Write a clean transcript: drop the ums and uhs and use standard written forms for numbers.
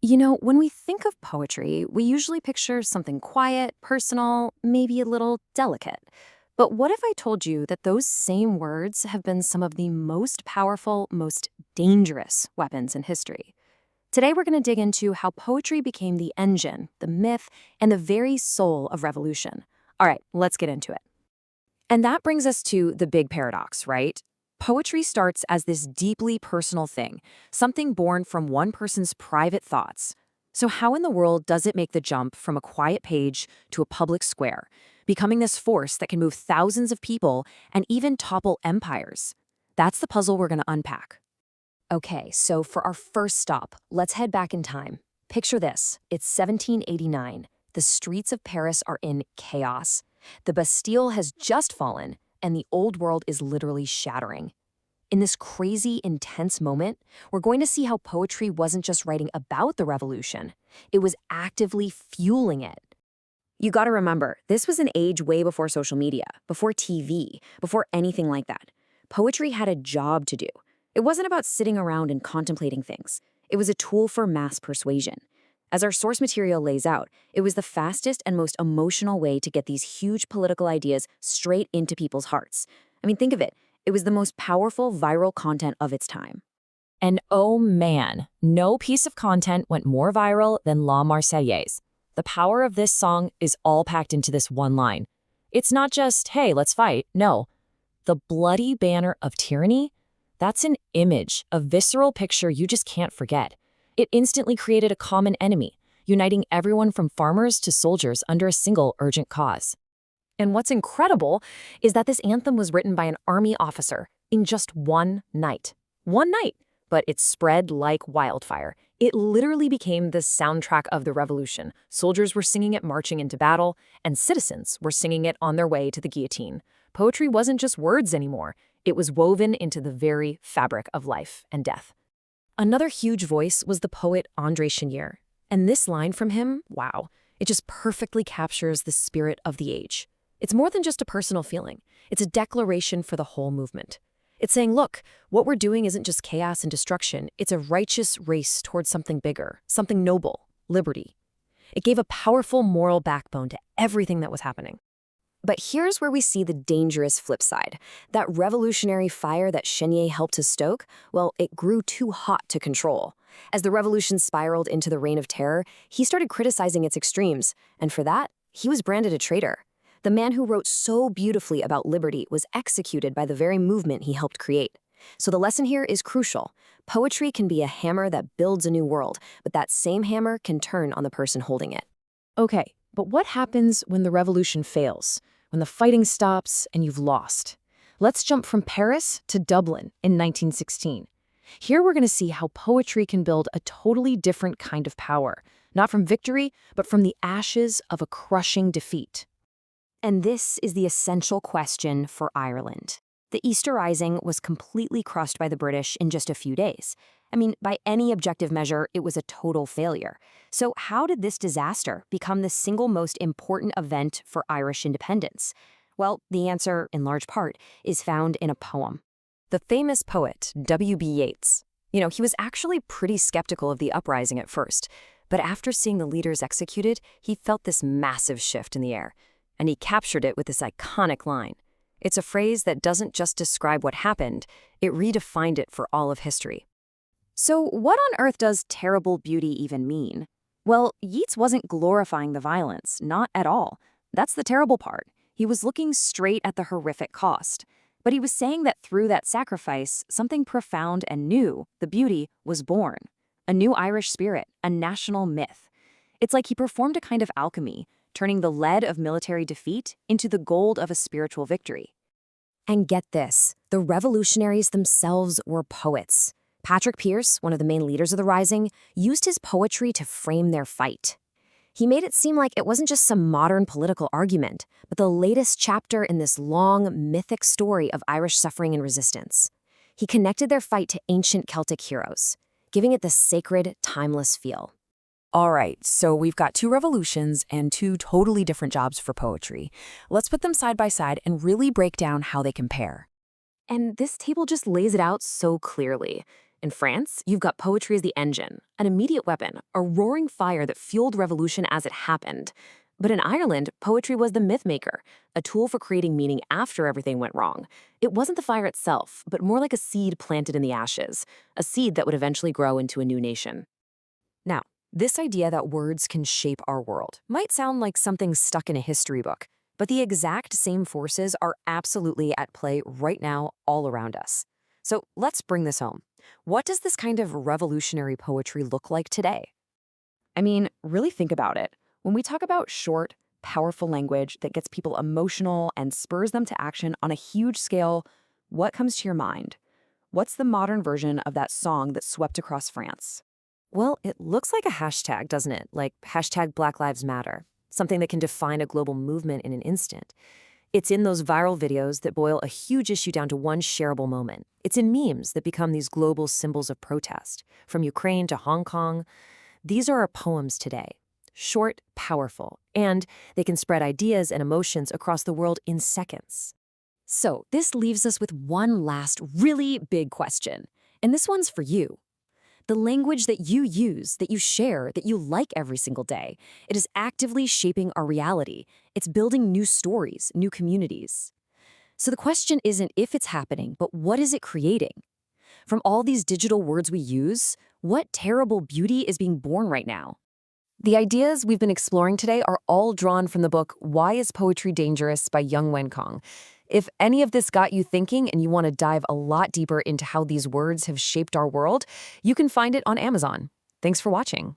When we think of poetry, we usually picture something quiet, personal, maybe a little delicate. But what if I told you that those same words have been some of the most powerful, most dangerous weapons in history? Today, we're going to dig into how poetry became the engine, the myth, and the very soul of revolution. All right, let's get into it. And that brings us to the big paradox, right? Poetry starts as this deeply personal thing, something born from one person's private thoughts. So how in the world does it make the jump from a quiet page to a public square, becoming this force that can move thousands of people and even topple empires? That's the puzzle we're going to unpack. Okay, so for our first stop, let's head back in time. Picture this. It's 1789. The streets of Paris are in chaos. The Bastille has just fallen, and the old world is literally shattering. In this crazy, intense moment, we're going to see how poetry wasn't just writing about the revolution, it was actively fueling it. You gotta remember, this was an age way before social media, before TV, before anything like that. Poetry had a job to do. It wasn't about sitting around and contemplating things. It was a tool for mass persuasion. As our source material lays out, it was the fastest and most emotional way to get these huge political ideas straight into people's hearts. I mean, think of it. It was the most powerful viral content of its time. And oh man, no piece of content went more viral than La Marseillaise. The power of this song is all packed into this one line. It's not just, hey, let's fight. No. The bloody banner of tyranny? That's an image, a visceral picture you just can't forget. It instantly created a common enemy, uniting everyone from farmers to soldiers under a single urgent cause. And what's incredible is that this anthem was written by an army officer in just one night. One night! But it spread like wildfire. It literally became the soundtrack of the revolution. Soldiers were singing it marching into battle, and citizens were singing it on their way to the guillotine. Poetry wasn't just words anymore. It was woven into the very fabric of life and death. Another huge voice was the poet André Chenier. And this line from him, wow, it just perfectly captures the spirit of the age. It's more than just a personal feeling. It's a declaration for the whole movement. It's saying, look, what we're doing isn't just chaos and destruction. It's a righteous race towards something bigger, something noble, liberty. It gave a powerful moral backbone to everything that was happening. But here's where we see the dangerous flip side. That revolutionary fire that Chenier helped to stoke, well, it grew too hot to control. As the revolution spiraled into the Reign of Terror, he started criticizing its extremes, and for that, he was branded a traitor. The man who wrote so beautifully about liberty was executed by the very movement he helped create. So the lesson here is crucial. Poetry can be a hammer that builds a new world, but that same hammer can turn on the person holding it. Okay, but what happens when the revolution fails? When the fighting stops and you've lost? Let's jump from Paris to Dublin in 1916. Here we're going to see how poetry can build a totally different kind of power, not from victory, but from the ashes of a crushing defeat. And this is the essential question for Ireland. The Easter Rising was completely crushed by the British in just a few days. I mean, by any objective measure, it was a total failure. So how did this disaster become the single most important event for Irish independence? Well, the answer, in large part, is found in a poem. The famous poet, W.B. Yeats. He was actually pretty skeptical of the uprising at first, but after seeing the leaders executed, he felt this massive shift in the air, and he captured it with this iconic line. It's a phrase that doesn't just describe what happened, it redefined it for all of history. So what on earth does terrible beauty even mean? Well, Yeats wasn't glorifying the violence, not at all. That's the terrible part. He was looking straight at the horrific cost. But he was saying that through that sacrifice, something profound and new, the beauty, was born. A new Irish spirit, a national myth. It's like he performed a kind of alchemy, turning the lead of military defeat into the gold of a spiritual victory. And get this, the revolutionaries themselves were poets. Patrick Pearse, one of the main leaders of the Rising, used his poetry to frame their fight. He made it seem like it wasn't just some modern political argument, but the latest chapter in this long, mythic story of Irish suffering and resistance. He connected their fight to ancient Celtic heroes, giving it the sacred, timeless feel. All right, so we've got two revolutions and two totally different jobs for poetry. Let's put them side by side and really break down how they compare. And this table just lays it out so clearly. In France, you've got poetry as the engine, an immediate weapon, a roaring fire that fueled revolution as it happened. But in Ireland, poetry was the myth maker, a tool for creating meaning after everything went wrong. It wasn't the fire itself, but more like a seed planted in the ashes, a seed that would eventually grow into a new nation. Now, this idea that words can shape our world might sound like something stuck in a history book, but the exact same forces are absolutely at play right now all around us. So let's bring this home. What does this kind of revolutionary poetry look like today? I mean, really think about it. When we talk about short, powerful language that gets people emotional and spurs them to action on a huge scale, what comes to your mind? What's the modern version of that song that swept across France? Well, it looks like a hashtag, doesn't it? Like hashtag Black Lives Matter, something that can define a global movement in an instant. It's in those viral videos that boil a huge issue down to one shareable moment. It's in memes that become these global symbols of protest, from Ukraine to Hong Kong. These are our poems today. Short, powerful, and they can spread ideas and emotions across the world in seconds. So this leaves us with one last really big question. And this one's for you. The language that you use, that you share, that you like every single day, it is actively shaping our reality. It's building new stories, new communities. So the question isn't if it's happening, but what is it creating? From all these digital words we use, what terrible beauty is being born right now? The ideas we've been exploring today are all drawn from the book Why is Poetry Dangerous by Young Wenkong. If any of this got you thinking and you want to dive a lot deeper into how these words have shaped our world, you can find it on Amazon. Thanks for watching.